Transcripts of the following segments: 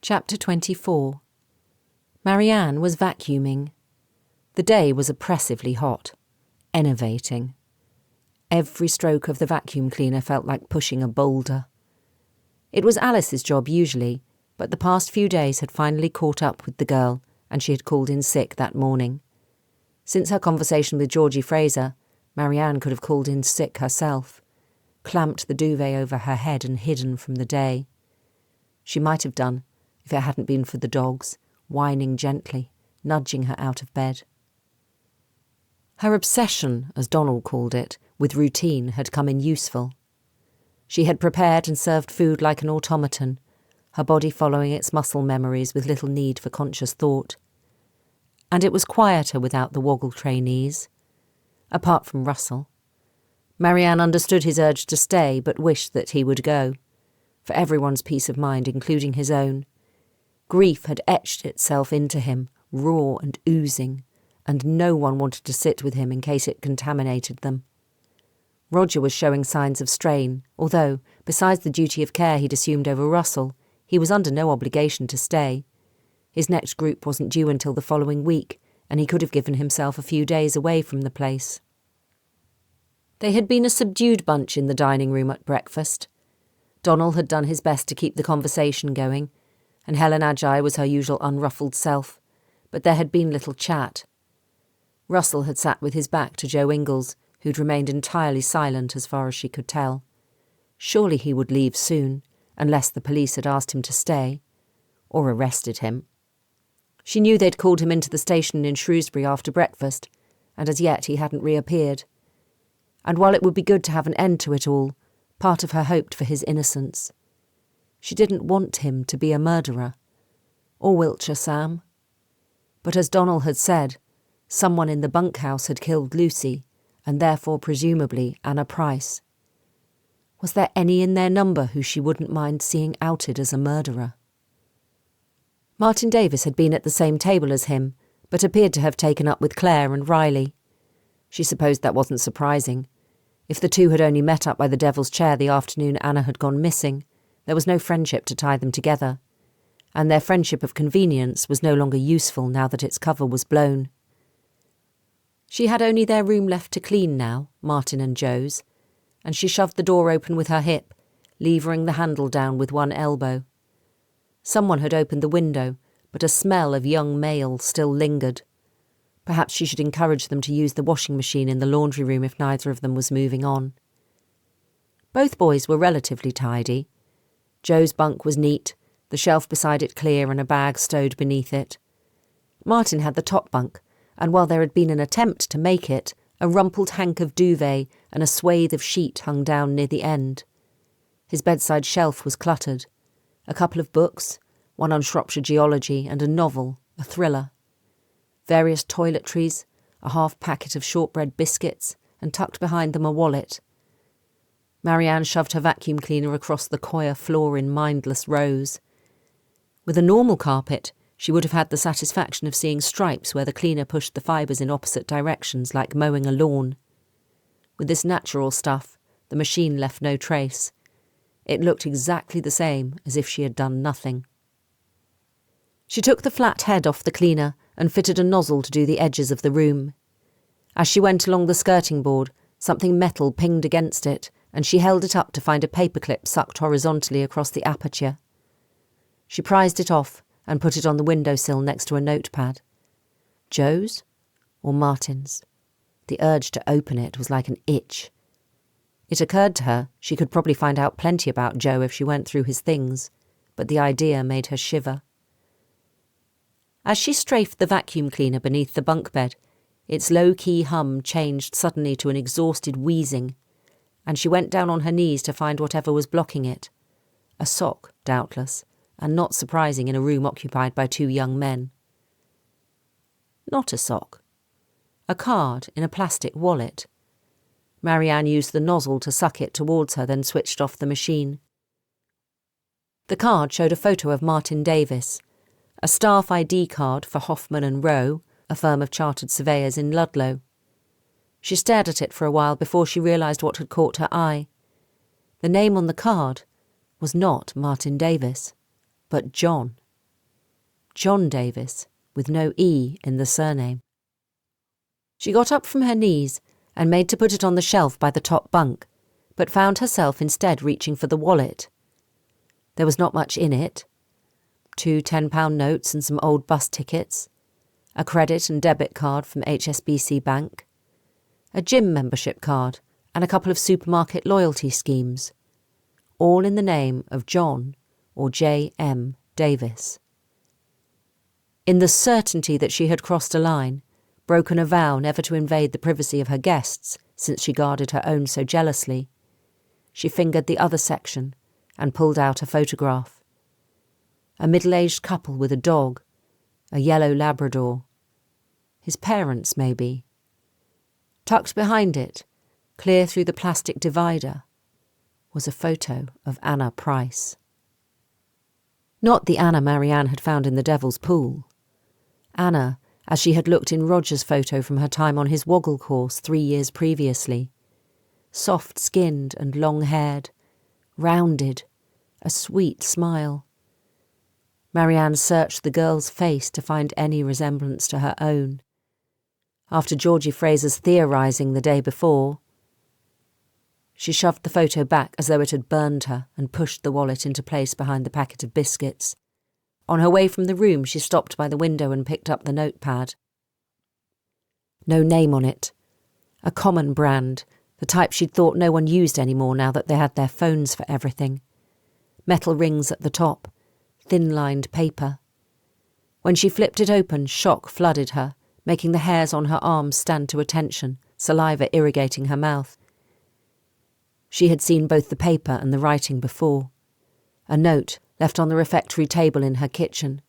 Chapter 24. Marianne was vacuuming. The day was oppressively hot, enervating. Every stroke of the vacuum cleaner felt like pushing a boulder. It was Alice's job usually, but the past few days had finally caught up with the girl, and she had called in sick that morning. Since her conversation with Georgie Fraser, Marianne could have called in sick herself, clamped the duvet over her head and hidden from the day. She might have done, if it hadn't been for the dogs, whining gently, nudging her out of bed. Her obsession, as Donald called it, with routine had come in useful. She had prepared and served food like an automaton, her body following its muscle memories with little need for conscious thought. And it was quieter without the woggle trainees. Apart from Russell. Marianne understood his urge to stay, but wished that he would go. For everyone's peace of mind, including his own. Grief had etched itself into him, raw and oozing, and no one wanted to sit with him in case it contaminated them. Roger was showing signs of strain, although, besides the duty of care he'd assumed over Russell, he was under no obligation to stay. His next group wasn't due until the following week, and he could have given himself a few days away from the place. They had been a subdued bunch in the dining room at breakfast. Donald had done his best to keep the conversation going, and Helen Agi was her usual unruffled self, but there had been little chat. Russell had sat with his back to Joe Ingalls, who'd remained entirely silent as far as she could tell. Surely he would leave soon, unless the police had asked him to stay, or arrested him. She knew they'd called him into the station in Shrewsbury after breakfast, and as yet he hadn't reappeared. And while it would be good to have an end to it all, part of her hoped for his innocence. She didn't want him to be a murderer, or Wiltshire Sam. But as Donald had said, someone in the bunkhouse had killed Lucy, and therefore presumably Anna Price. Was there any in their number who she wouldn't mind seeing outed as a murderer? Martin Davis had been at the same table as him, but appeared to have taken up with Claire and Riley. She supposed that wasn't surprising. If the two had only met up by the Devil's Chair the afternoon Anna had gone missing, there was no friendship to tie them together, and their friendship of convenience was no longer useful now that its cover was blown. She had only their room left to clean now, Martin and Joe's, and she shoved the door open with her hip, levering the handle down with one elbow. Someone had opened the window, but a smell of young male still lingered. Perhaps she should encourage them to use the washing machine in the laundry room if neither of them was moving on. Both boys were relatively tidy. Joe's bunk was neat, the shelf beside it clear and a bag stowed beneath it. Martin had the top bunk, and while there had been an attempt to make it, a rumpled hank of duvet and a swathe of sheet hung down near the end. His bedside shelf was cluttered. A couple of books, one on Shropshire geology and a novel, a thriller. Various toiletries, a half packet of shortbread biscuits, and tucked behind them a wallet. Marianne shoved her vacuum cleaner across the coir floor in mindless rows. With a normal carpet, she would have had the satisfaction of seeing stripes where the cleaner pushed the fibres in opposite directions like mowing a lawn. With this natural stuff, the machine left no trace. It looked exactly the same as if she had done nothing. She took the flat head off the cleaner and fitted a nozzle to do the edges of the room. As she went along the skirting board, something metal pinged against it, and she held it up to find a paperclip sucked horizontally across the aperture. She prized it off and put it on the windowsill next to a notepad. Joe's or Martin's? The urge to open it was like an itch. It occurred to her she could probably find out plenty about Joe if she went through his things, but the idea made her shiver. As she strafed the vacuum cleaner beneath the bunk bed, its low-key hum changed suddenly to an exhausted wheezing, and she went down on her knees to find whatever was blocking it. A sock, doubtless, and not surprising in a room occupied by two young men. Not a sock. A card in a plastic wallet. Marianne used the nozzle to suck it towards her, then switched off the machine. The card showed a photo of Martin Davis, a staff ID card for Hoffman and Rowe, a firm of chartered surveyors in Ludlow. She stared at it for a while before she realised what had caught her eye. The name on the card was not Martin Davis, but John. John Davis, with no E in the surname. She got up from her knees and made to put it on the shelf by the top bunk, but found herself instead reaching for the wallet. There was not much in it. 2 £10 notes and some old bus tickets, a credit and debit card from HSBC Bank, a gym membership card, and a couple of supermarket loyalty schemes, all in the name of John or J.M. Davis. In the certainty that she had crossed a line, broken a vow never to invade the privacy of her guests since she guarded her own so jealously, she fingered the other section and pulled out a photograph. A middle-aged couple with a dog, a yellow Labrador. His parents, maybe. Tucked behind it, clear through the plastic divider, was a photo of Anna Price. Not the Anna Marianne had found in the Devil's Pool. Anna, as she had looked in Roger's photo from her time on his woggle course 3 years previously. Soft-skinned and long-haired, rounded, a sweet smile. Marianne searched the girl's face to find any resemblance to her own. After Georgie Fraser's theorising the day before, she shoved the photo back as though it had burned her and pushed the wallet into place behind the packet of biscuits. On her way from the room, she stopped by the window and picked up the notepad. No name on it. A common brand, the type she'd thought no one used anymore now that they had their phones for everything. Metal rings at the top, thin-lined paper. When she flipped it open, shock flooded her, making the hairs on her arms stand to attention, saliva irrigating her mouth. She had seen both the paper and the writing before. A note left on the refectory table in her kitchen.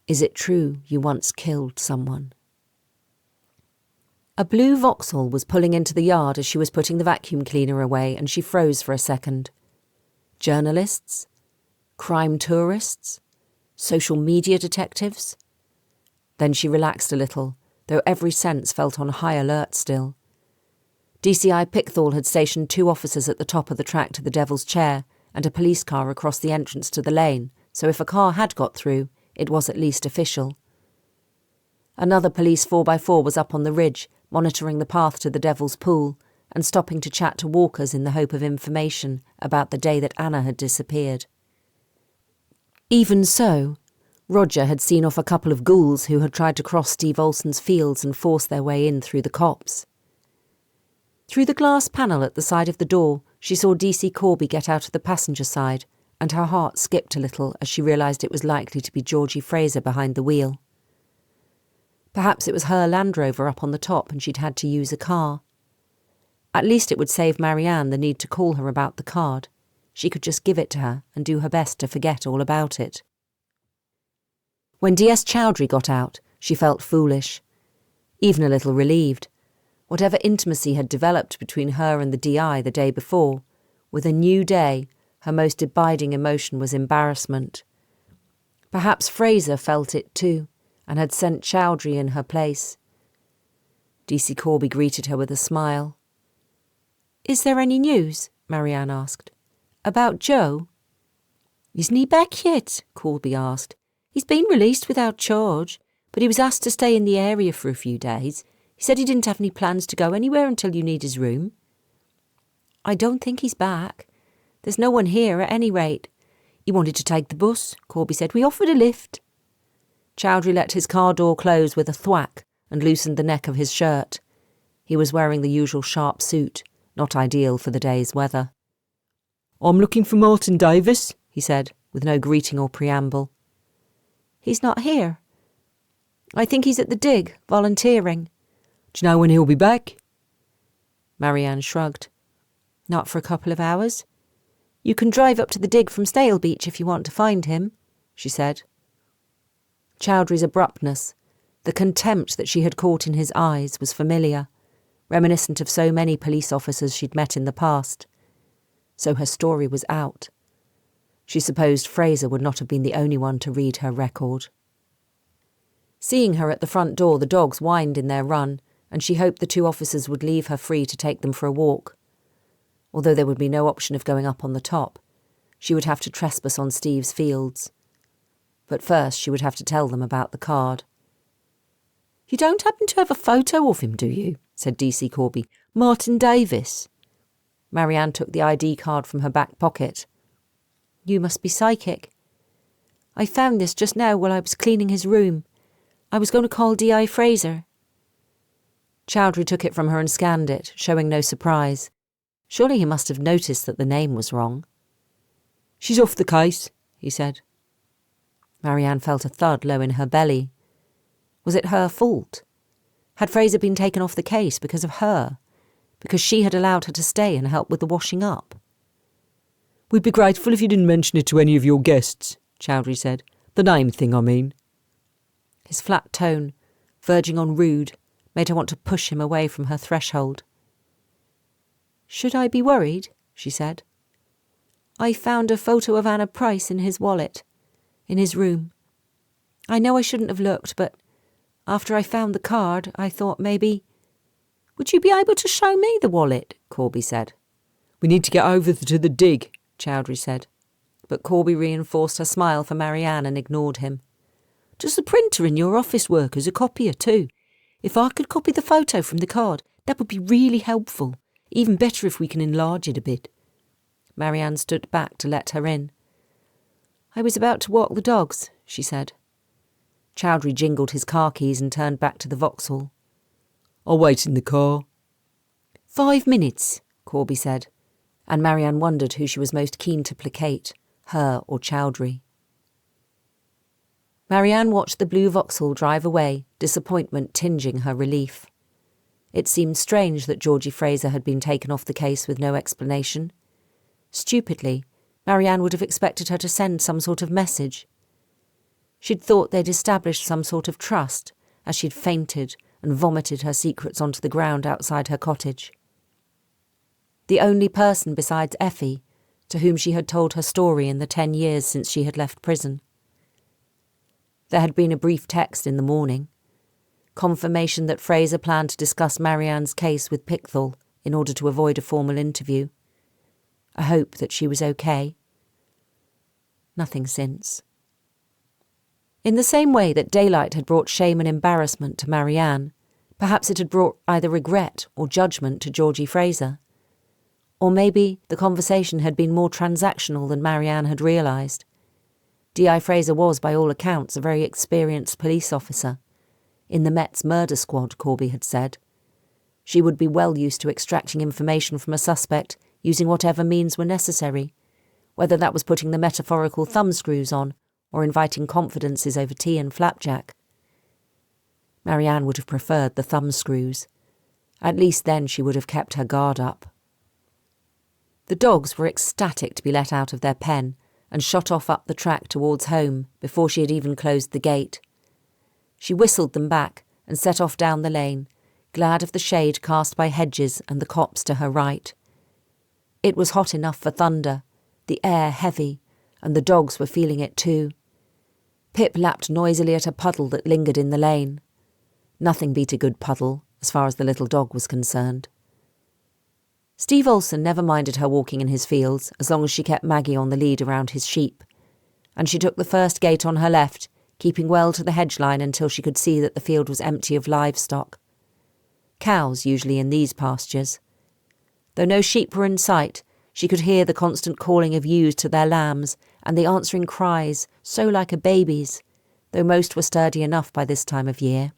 Is it true you once killed someone? A blue Vauxhall was pulling into the yard as she was putting the vacuum cleaner away, and she froze for a second. Journalists? Crime tourists? Social media detectives? Then she relaxed a little, though every sense felt on high alert still. DCI Pickthall had stationed 2 officers at the top of the track to the Devil's Chair and a police car across the entrance to the lane, so if a car had got through, it was at least official. Another police 4x4 was up on the ridge, monitoring the path to the Devil's Pool and stopping to chat to walkers in the hope of information about the day that Anna had disappeared. Even so, Roger had seen off a couple of ghouls who had tried to cross Steve Olsen's fields and force their way in through the copse. Through the glass panel at the side of the door, she saw DC Corby get out of the passenger side, and her heart skipped a little as she realised it was likely to be Georgie Fraser behind the wheel. Perhaps it was her Land Rover up on the top and she'd had to use a car. At least it would save Marianne the need to call her about the card. She could just give it to her and do her best to forget all about it. When DS Chowdhury got out, she felt foolish, even a little relieved. Whatever intimacy had developed between her and the DI the day before, with a new day, her most abiding emotion was embarrassment. Perhaps Fraser felt it too, and had sent Chowdhury in her place. DC Corby greeted her with a smile. "Is there any news?" Marianne asked. "About Joe?" "Isn't he back yet?" Corby asked. "He's been released without charge, but he was asked to stay in the area for a few days. He said he didn't have any plans to go anywhere until you need his room." "I don't think he's back. There's no one here at any rate. He wanted to take the bus," Corby said. "We offered a lift." Chowdhury let his car door close with a thwack and loosened the neck of his shirt. He was wearing the usual sharp suit, not ideal for the day's weather. "I'm looking for Martin Davis," he said, with no greeting or preamble. "He's not here. I think he's at the dig, volunteering." "Do you know when he'll be back?" Marianne shrugged. "Not for a couple of hours. You can drive up to the dig from Stale Beach if you want to find him," she said. Chowdhury's abruptness, the contempt that she had caught in his eyes, was familiar, reminiscent of so many police officers she'd met in the past. So her story was out. She supposed Fraser would not have been the only one to read her record. Seeing her at the front door, the dogs whined in their run, and she hoped the 2 officers would leave her free to take them for a walk. Although there would be no option of going up on the top, she would have to trespass on Steve's fields. But first she would have to tell them about the card. "You don't happen to have a photo of him, do you?" said DC Corby. "Martin Davis." Marianne took the ID card from her back pocket. "You must be psychic. I found this just now while I was cleaning his room. I was going to call D.I. Fraser." Chowdhury took it from her and scanned it, showing no surprise. Surely he must have noticed that the name was wrong. "She's off the case," he said. Marianne felt a thud low in her belly. Was it her fault? Had Fraser been taken off the case because of her? Because she had allowed her to stay and help with the washing up? "We'd be grateful if you didn't mention it to any of your guests," Chowdhury said. "The name thing, I mean." His flat tone, verging on rude, made her want to push him away from her threshold. "Should I be worried?" she said. "I found a photo of Anna Price in his wallet, in his room. I know I shouldn't have looked, but after I found the card, I thought maybe—" "Would you be able to show me the wallet?" Corby said. "We need to get over to the dig," Chowdhury said. But Corby reinforced her smile for Marianne and ignored him. "Does the printer in your office work as a copier too? If I could copy the photo from the card, that would be really helpful. Even better if we can enlarge it a bit." Marianne stood back to let her in. "I was about to walk the dogs," she said. Chowdhury jingled his car keys and turned back to the Vauxhall. "I'll wait in the car." 5 minutes, Corby said, and Marianne wondered who she was most keen to placate, her or Chowdhury. Marianne watched the blue Vauxhall drive away, disappointment tinging her relief. It seemed strange that Georgie Fraser had been taken off the case with no explanation. Stupidly, Marianne would have expected her to send some sort of message. She'd thought they'd established some sort of trust as she'd fainted and vomited her secrets onto the ground outside her cottage. The only person besides Effie to whom she had told her story in the 10 years since she had left prison. There had been a brief text in the morning, confirmation that Fraser planned to discuss Marianne's case with Pickthall in order to avoid a formal interview. A hope that she was okay. Nothing since. In the same way that daylight had brought shame and embarrassment to Marianne, perhaps it had brought either regret or judgment to Georgie Fraser. Or maybe the conversation had been more transactional than Marianne had realised. D.I. Fraser was, by all accounts, a very experienced police officer. In the Met's murder squad, Corby had said. She would be well used to extracting information from a suspect using whatever means were necessary, whether that was putting the metaphorical thumbscrews on or inviting confidences over tea and flapjack. Marianne would have preferred the thumbscrews. At least then she would have kept her guard up. The dogs were ecstatic to be let out of their pen and shot off up the track towards home before she had even closed the gate. She whistled them back and set off down the lane, glad of the shade cast by hedges and the copse to her right. It was hot enough for thunder, the air heavy, and the dogs were feeling it too. Pip lapped noisily at a puddle that lingered in the lane. Nothing beat a good puddle, as far as the little dog was concerned. Steve Olsen never minded her walking in his fields as long as she kept Maggie on the lead around his sheep, and she took the first gate on her left, keeping well to the hedge line until she could see that the field was empty of livestock. Cows usually in these pastures. Though no sheep were in sight, she could hear the constant calling of ewes to their lambs and the answering cries, so like a baby's, though most were sturdy enough by this time of year.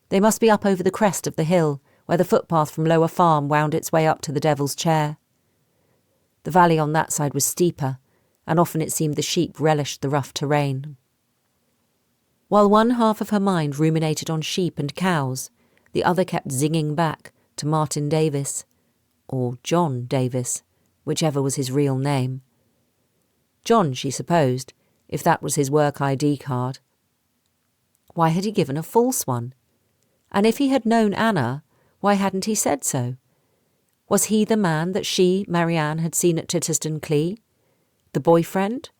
They must be up over the crest of the hill, where the footpath from Lower Farm wound its way up to the Devil's Chair. The valley on that side was steeper, and often it seemed the sheep relished the rough terrain. While one half of her mind ruminated on sheep and cows, the other kept zinging back to Martin Davis, or John Davis, whichever was his real name. John, she supposed, if that was his work ID card. Why had he given a false one? And if he had known Anna, why hadn't he said so? Was he the man that she, Marianne, had seen at Titterston Clee? The boyfriend?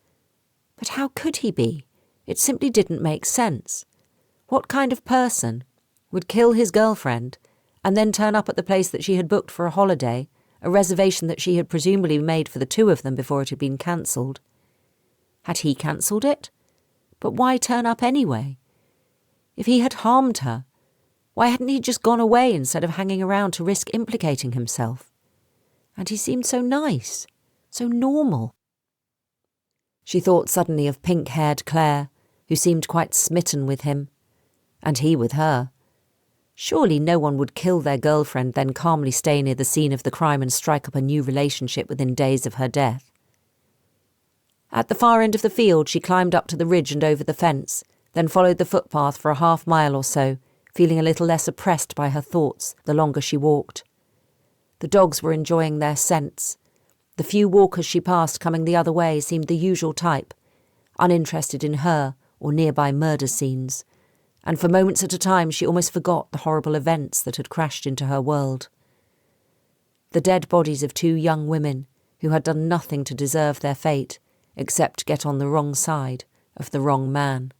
But how could he be? It simply didn't make sense. What kind of person would kill his girlfriend and then turn up at the place that she had booked for a holiday, a reservation that she had presumably made for the two of them before it had been cancelled? Had he cancelled it? But why turn up anyway? If he had harmed her, why hadn't he just gone away instead of hanging around to risk implicating himself? And he seemed so nice, so normal. She thought suddenly of pink-haired Claire, who seemed quite smitten with him, and he with her. Surely no one would kill their girlfriend, then calmly stay near the scene of the crime and strike up a new relationship within days of her death. At the far end of the field, she climbed up to the ridge and over the fence, then followed the footpath for a half-mile or so, feeling a little less oppressed by her thoughts the longer she walked. The dogs were enjoying their scents. The few walkers she passed coming the other way seemed the usual type, uninterested in her or nearby murder scenes, and for moments at a time she almost forgot the horrible events that had crashed into her world. The dead bodies of two young women who had done nothing to deserve their fate except get on the wrong side of the wrong man.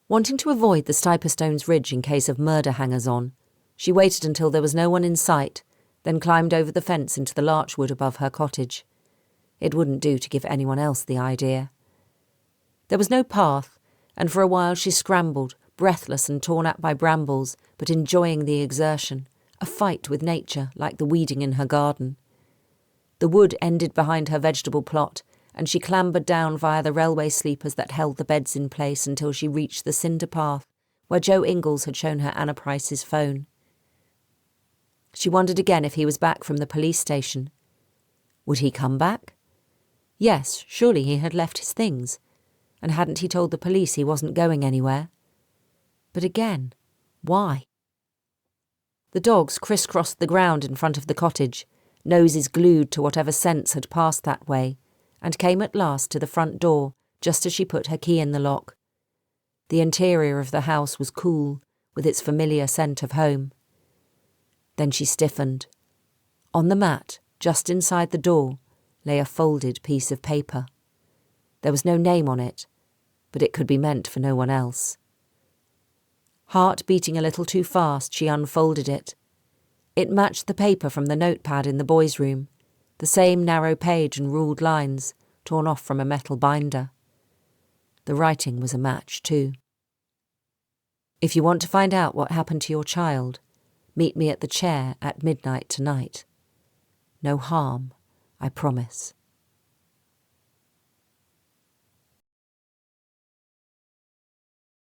Wanting to avoid the Stiperstones Ridge in case of murder hangers-on, she waited until there was no one in sight, then climbed over the fence into the larchwood above her cottage. It wouldn't do to give anyone else the idea. There was no path, and for a while she scrambled, breathless and torn at by brambles, but enjoying the exertion, a fight with nature like the weeding in her garden. The wood ended behind her vegetable plot, and she clambered down via the railway sleepers that held the beds in place until she reached the cinder path where Joe Ingalls had shown her Anna Price's phone. She wondered again if he was back from the police station. Would he come back? Yes, surely he had left his things, and hadn't he told the police he wasn't going anywhere? But again, why? The dogs crisscrossed the ground in front of the cottage, noses glued to whatever scents had passed that way, and came at last to the front door just as she put her key in the lock. The interior of the house was cool, with its familiar scent of home. Then she stiffened. On the mat, just inside the door, lay a folded piece of paper. There was no name on it, but it could be meant for no one else. Heart beating a little too fast, she unfolded it. It matched the paper from the notepad in the boys' room, the same narrow page and ruled lines, torn off from a metal binder. The writing was a match, too. If you want to find out what happened to your child, meet me at the chair at midnight tonight. No harm, I promise.